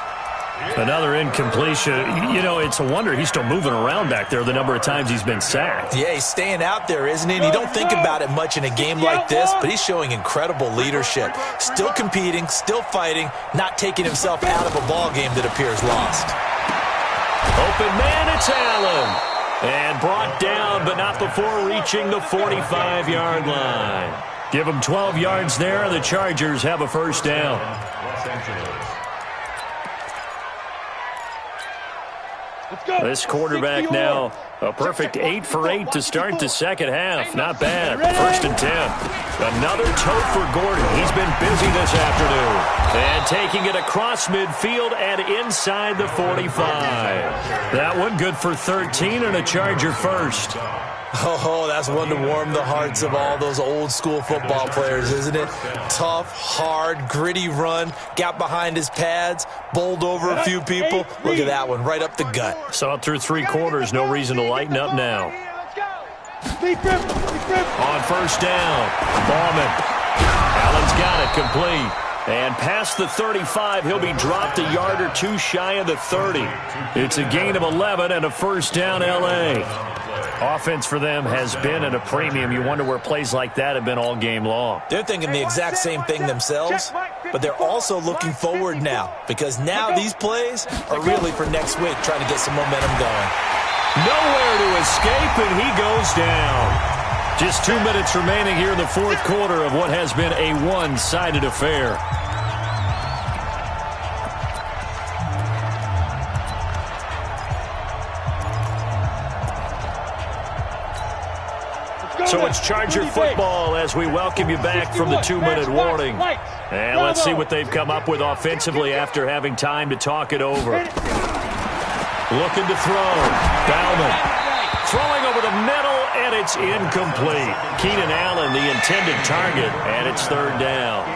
Another incompletion. You know, it's a wonder he's still moving around back there the number of times he's been sacked. Yeah, he's staying out there, isn't he? And you don't think about it much in a game like this, but he's showing incredible leadership. Still competing, still fighting, not taking himself out of a ball game that appears lost. Open man, it's Allen. And brought down, but not before reaching the 45-yard line. Give him 12 yards there, and the Chargers have a first down. Los Angeles. This quarterback now, a perfect 8 for 8 to start the second half. Not bad. First and 10. Another toe for Gordon. He's been busy this afternoon. And taking it across midfield and inside the 45. That one good for 13 and a Charger first. Oh, that's one to warm the hearts of all those old-school football players, isn't it? Tough, hard, gritty run, got behind his pads, bowled over a few people. Look at that one, right up the gut. Saw it through 3 quarters, no reason to lighten up now. On first down, Bauman. Allen's got it complete. And past the 35, he'll be dropped a yard or two shy of the 30. It's a gain of 11 and a first down, L.A. Offense for them has been at a premium. You wonder where plays like that have been all game long. They're thinking the exact same thing themselves, but they're also looking forward now because now these plays are really for next week, trying to get some momentum going. Nowhere to escape, and he goes down. Just 2 minutes remaining here in the fourth quarter of what has been a one-sided affair. So it's Charger football as we welcome you back from the 2-minute warning. And let's see what they've come up with offensively after having time to talk it over. Looking to throw. Bauman. Throwing over the middle, and it's incomplete. Keenan Allen, the intended target, and it's third down.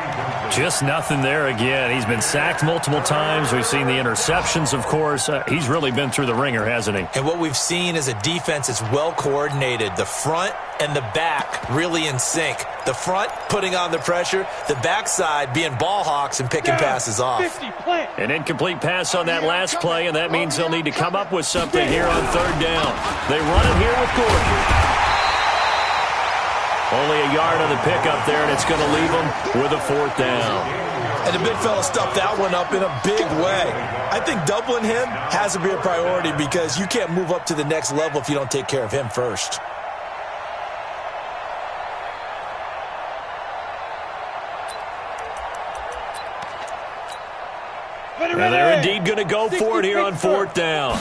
Just nothing there again. He's been sacked multiple times. We've seen the interceptions, of course. He's really been through the ringer, hasn't he? And what we've seen is a defense that's well coordinated. The front and the back really in sync. The front putting on the pressure, the backside being ball hawks and picking passes off. An incomplete pass on that last play, and that means they'll need to come up with something here on third down. They run it here with Gordon. Only a yard on the pickup there, and it's going to leave them with a fourth down. And the big fella stuffed that one up in a big way. I think doubling him has to be a priority because you can't move up to the next level if you don't take care of him first. And they're indeed going to go for it here on fourth down.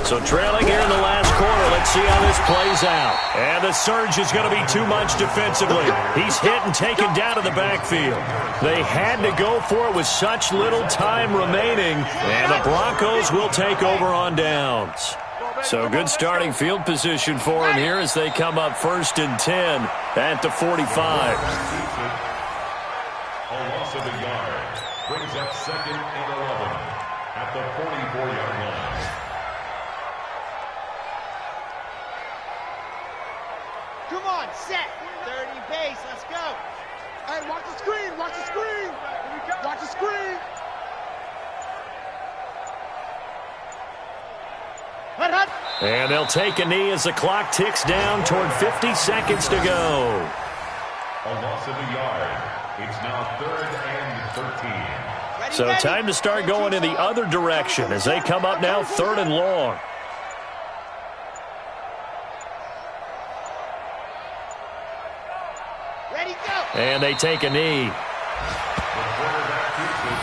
So trailing here in the last quarter, let's see how this plays out. And the surge is going to be too much defensively. He's hit and taken down to the backfield. They had to go for it with such little time remaining, and the Broncos will take over on downs. So good starting field position for him here as they come up first and 10 at the 45. A loss of a yard brings up second and 11 at the 44-yard line. Come on, set. 30 pace, let's go. Hey, watch the screen, watch the screen. Watch the screen. And they'll take a knee as the clock ticks down toward 50 seconds to go. A loss of a yard. It's now third and 13. So time to start going in the other direction as they come up now third and long. Ready, go. And they take a knee. The quarterback keeps it.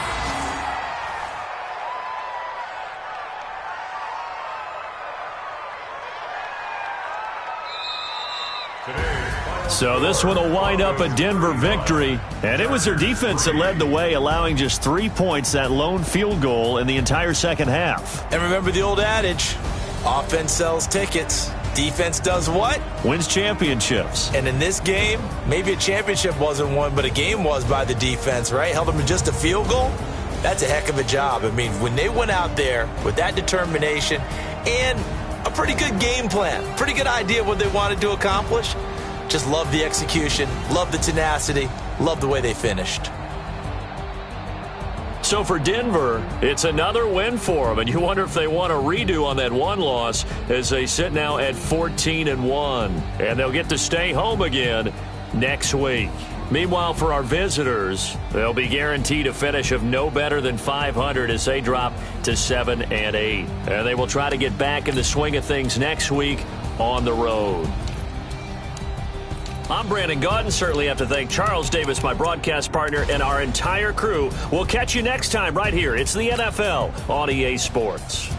So this one will wind up a Denver victory, and it was their defense that led the way, allowing just 3 points, that lone field goal in the entire second half. And remember the old adage, offense sells tickets. Defense does what? Wins championships. And in this game, maybe a championship wasn't won, but a game was by the defense, right? Held them to just a field goal. That's a heck of a job. I mean, when they went out there with that determination and a pretty good game plan, pretty good idea of what they wanted to accomplish, just love the execution, love the tenacity, love the way they finished. So for Denver, it's another win for them, and you wonder if they want a redo on that one loss as they sit now at 14-1, and they'll get to stay home again next week. Meanwhile, for our visitors, they'll be guaranteed a finish of no better than 500 as they drop to 7-8, and they will try to get back in the swing of things next week on the road. I'm Brandon Gaudin. Certainly have to thank Charles Davis, my broadcast partner, and our entire crew. We'll catch you next time right here. It's the NFL on EA Sports.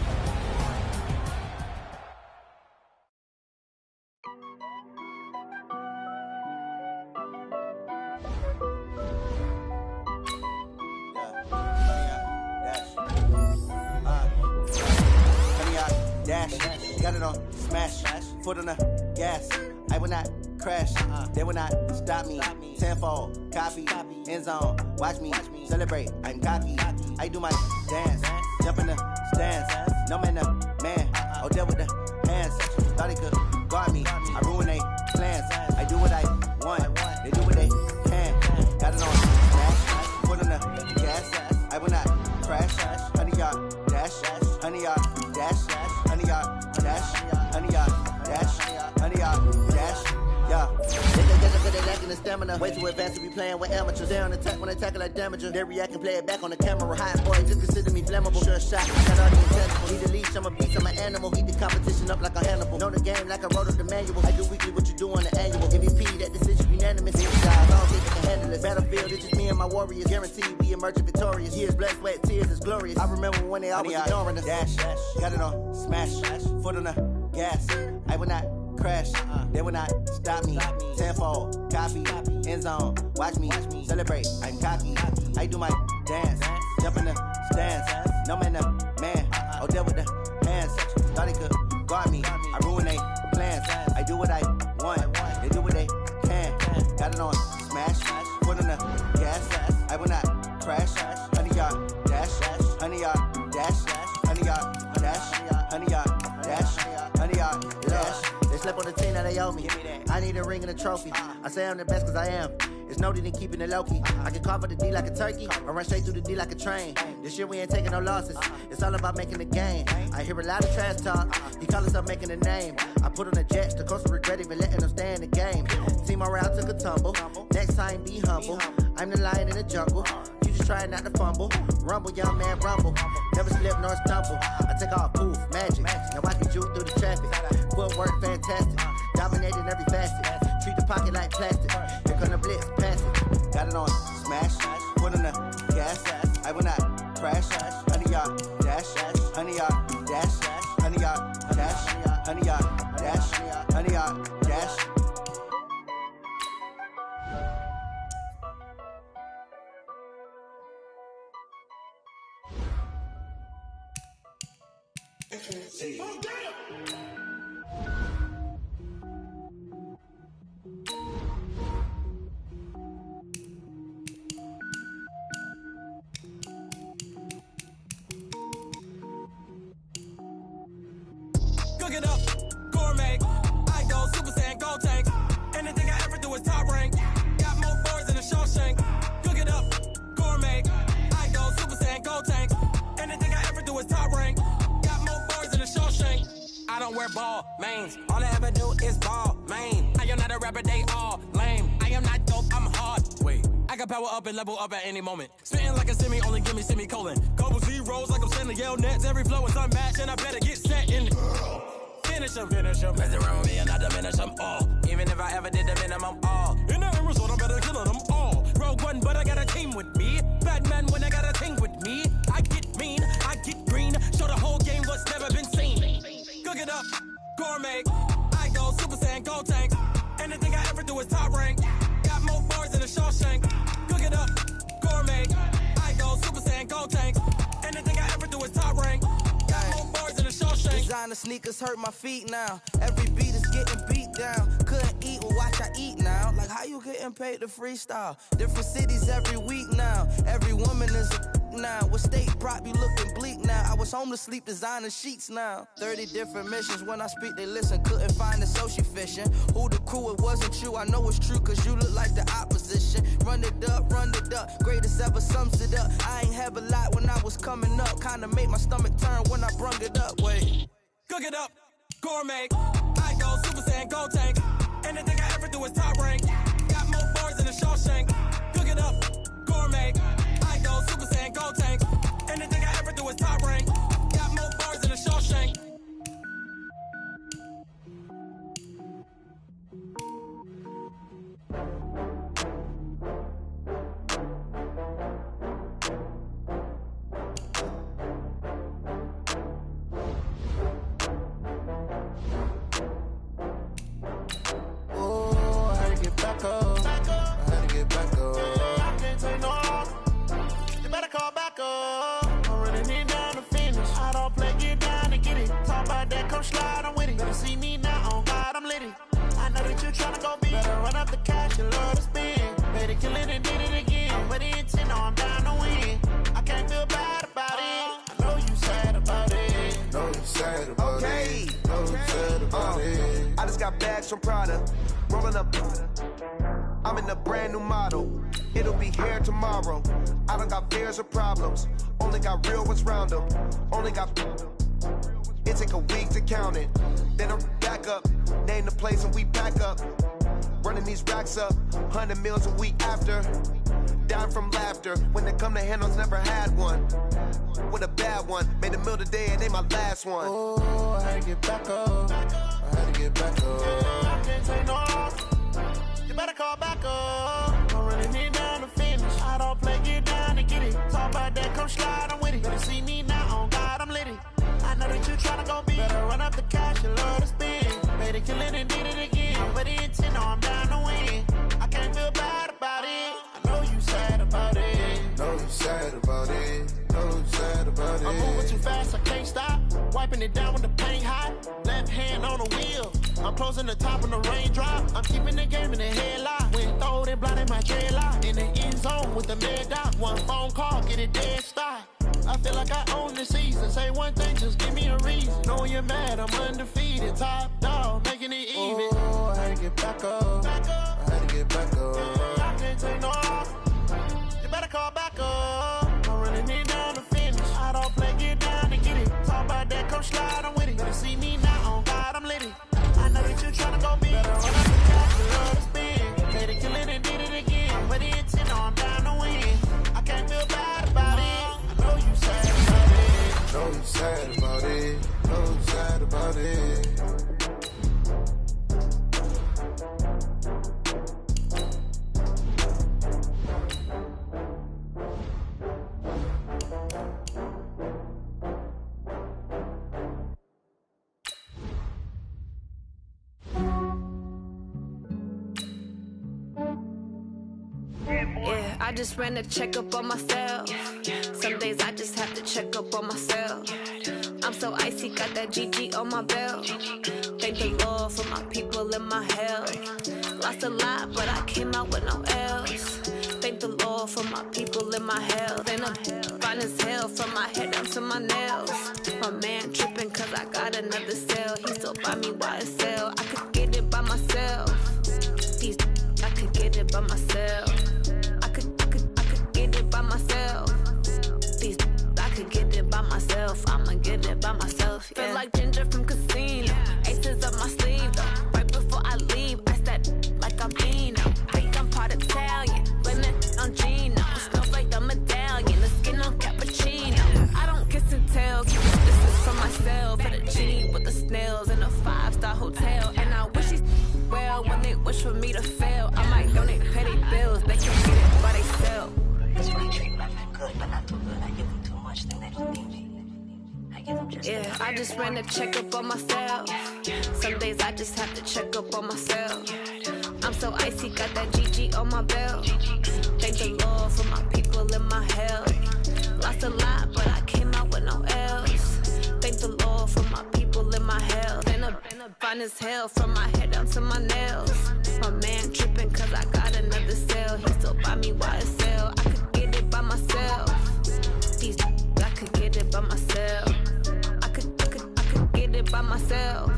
Got it on smash, foot on the gas. I will not crash, they will not stop me. Tenfold, copy, end zone, watch me celebrate. I'm cocky, I do my dance, jump in the stands. No man, man, oh there with the hands. Thought he could guard me, I ruin they plans. I do what I want, they do what they can. Got it on smash, foot on the gas. I will not crash, 100-yard dash, 100-yard dash, 100-yard dash, 100-yard dash, 100-yard dash. Yeah, they get good at lacking the stamina. Way too advanced to be playing with amateurs. They on attack when they tackle like damager. They react and play it back on the camera. Hot boy, just consider me flammable. Sure shot, got all the intangible. Need a leash, I'm a beast, I'm an animal. Eat the competition up like a Hannibal. Know the game like I wrote up the manual. I do weekly what you do on the annual. MVP, that decision unanimous. Guys, I don't think they can handle it. Battlefield, it's just me and my warriors. Guaranteed we emerge victorious. Years, blood, sweat, tears, is glorious. I remember when they always ignoring us. Dash, got it on smash, foot on the gas. I will not crash, they will not stop me. Tenfold, copy, end zone, watch me celebrate. I'm cocky, I do my dance, jump in the stands. No man, man, oh there with the hands. Thought he could guard me, I ruin they plans. I do what I want, they do what they can. Got it on smash, foot on the gas. I will not crash, 100-yard dash, 100-yard dash, 100-yard dash, 100-yard dash, 100-yard dash. They slept on the team that they owe me. I need a ring and a trophy. I say I'm the best cause I am. It's noted in keeping it low-key. I can carve up the D like a turkey or run straight through the D like a train. This year we ain't taking no losses. It's all about making the game. I hear a lot of trash talk. He call himself making a name. I put on the Jets. The coach will regret even letting them stay in the game. Team morale took a tumble. Next time be humble. I'm the lion in the jungle. You just try not to fumble. Rumble, young man, rumble. Never slip nor stumble. I take off, poof, magic. Now I can juke through the traffic. Footwork fantastic. Dominating every facet. Treat the pocket like plastic. Here come the blitz, pass it. Got it on smash, foot on the gas. I will not crash. 100-yard dash, 100-yard dash, 100-yard dash, 100-yard dash, 100-yard dash. Cook it up, gourmet. I go Super Saiyan, gold tank. Anything I ever do is top rank. Got more boards than a Shawshank. Cook it up, gourmet. I go Super Saiyan, gold tank. Anything I ever do is top rank. Got more boards than a Shawshank. I don't wear ball mains. All I ever do is ball main. I am not a rapper, they all lame. I am not dope, I'm hard. Wait, I can power up and level up at any moment. Spitting like a semi, only give me semicolon. Couple zeros like I'm sending yell nets. Every flow is unmatched and I better get set in. Finish them. Mess around with me and I diminish them all. Even if I ever did the minimum all. In the end result, I better kill them all. Rogue One, but I got a team with me. Batman when I got a thing with me. I get mean, I get green. Show the whole game what's never been seen. Cook it up, gourmet. I go Super Saiyan, gold tank. Anything I ever do is top rank. Got more bars than a Shawshank. Cook it up, gourmet. I go Super Saiyan, gold tank. Anything I ever do is top rank. Got more bars than a Shawshank. Designer sneakers hurt my feet now. Every beat is getting beat down. Couldn't eat, well watch I eat now. Like how you getting paid to freestyle? Different cities every week now. Every woman is a now. With state prop, you looking bleak now. I was home to sleep, designer sheets now. 30 different missions. When I speak, they listen. Couldn't find the so she fishing. Who the crew? It wasn't you. I know it's true, cause you look like the opposition. Run it up, greatest ever sums it up. I ain't have a lot when I was coming up. Kinda made my stomach turn when I brung it up. Wait. Cook it up, gourmet. I go Super Saiyan, go tank. Anything I ever do is top rank. Got more bars than a Shawshank. Cook it up, gourmet. I go Super Saiyan, go tank. Anything I ever do is top rank. Got more bars than a Shawshank. From Prada, rolling up. I'm in a brand new model. It'll be here tomorrow. I don't got fears or problems. Only got real ones round them. Only got. It take a week to count it. Then I'm back up. Name the place and we back up. Running these racks up. 100 meals a week after. Down from laughter. When it come to handles, never had one. With a bad one. Made a meal today and they my last one. Oh, I had to get back up. I had to get back up. I can't take no loss. You better call back up. I'm running it down to finish. I don't play, get down and get it. Talk about that, come slide, I'm with it. Better see me now, on God, I'm litty. I know that you tryna go big. Better run up the cash, you love to spend. Made it, kill it, and did it again. But the intent, no, I'm down to win. I can't feel bad about it. I know you sad about it. Know you sad about it. Know you sad about it. I'm moving too fast, I can't stop. Wiping it down with the paint hot. Left hand on the wheel. I'm closing the top on the raindrop. I'm keeping the game in the headlock. When throwed and blinded my dreadlock. In the end zone with the mad dot. One phone call, get it dead stop. I feel like I own the season. Say one thing, just give me a reason. Knowing you're mad, I'm undefeated. Top dog, making it even. Oh, I had to get back up. I had to get back up. I can't take no off. You better call back up. I'm running it down to finish. I don't play, get down and get it. Talk about that, come slide, I'm with it. Better see me now, on God, I'm litty. I know that you tryna go big. Better run up the cash, you love to spend. Made it, kill it, and did it again. But the intent, no, I'm down to win. I can't feel bad about it. I know you sad about it. Know you sad about it. Know you sad about it. Yeah, I just ran a checkup on myself. Some days I just have to check up on myself. I'm so icy, got that GG on my belt. Thank the Lord for my people and my health. Lost a lot, but I came out with no else. Thank the Lord for my people and my health. And I'm fine as hell from my head down to my nails. My man tripping cause I got another cell. He still buy me YSL. I could get it by myself. These I could get it by myself. I could get it by myself. These I could get it by myself. I'ma get it by myself. Yeah. Feel like Ginger from Casino. Aces up my sleeve though. Right before I leave, I said like I'm Eno. Think I'm part Italian. Blame it on Gino. Snowflake the medallion. The skin on cappuccino. I don't kiss and tell. Keep this is for myself. For the genie with the snails in a 5-star hotel. And I wish he's well when they wish for me to fail. I might donate petty bills. They can get it by they sell. That's why I treat women good, but not too good. I give them too much, then they don't need me. I give them just yeah, I just ran a checkup on myself. Some days I just have to check up on myself. I'm so icy, got that GG on my belt. Thank the Lord for my people and my health. Lost a lot, but I came out with no else. Thank the Lord for my people in my hell. Been a fine as hell from my head down to my nails. My man tripping cause I got another sale. He still buy me YSL. I could get it by myself. These I could get it by myself. I could get it by myself.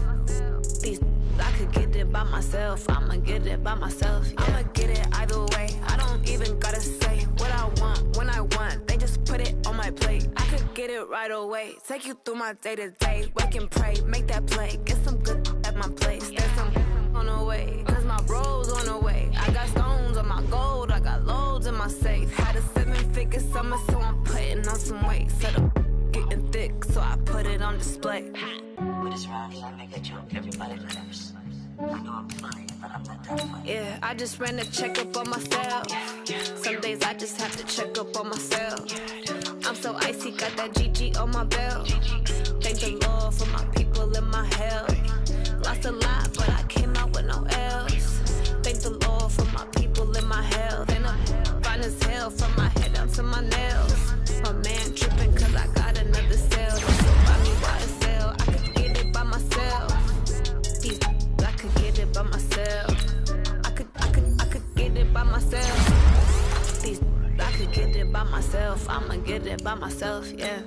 These I could get it by myself. I'ma get it by myself. Yeah. I'ma get it either way. I don't even gotta say what I want when I want. They just put it on my plate. I could get it right away. Take you through my day to day. Wake and pray, make that play. Get some good at my place. There's some on the way, cause my bro's on the way. I got stones on my gold. I got loads in my safe. Had a 7-figure summer, so I'm putting on some weight. Set up getting thick, so I put it on display. With this round here, I make a joke. Everybody laughs. I know I'm funny, but I'm not that funny. Yeah, I just ran a checkup on myself. Some days I just have to check up on myself. I'm so icy, got that GG on my belt. Thank the Lord for my people in my hell. Lost a lot, but I came out with no L's. Thank the Lord for my people in my hell. Been up fine as hell from my head down to my nails. My man tripping cause I got another sale. So buy me YSL. I could get it by myself. These I could get it by myself. I could get it by myself. These I could get it by myself. I'ma get it by myself, yeah.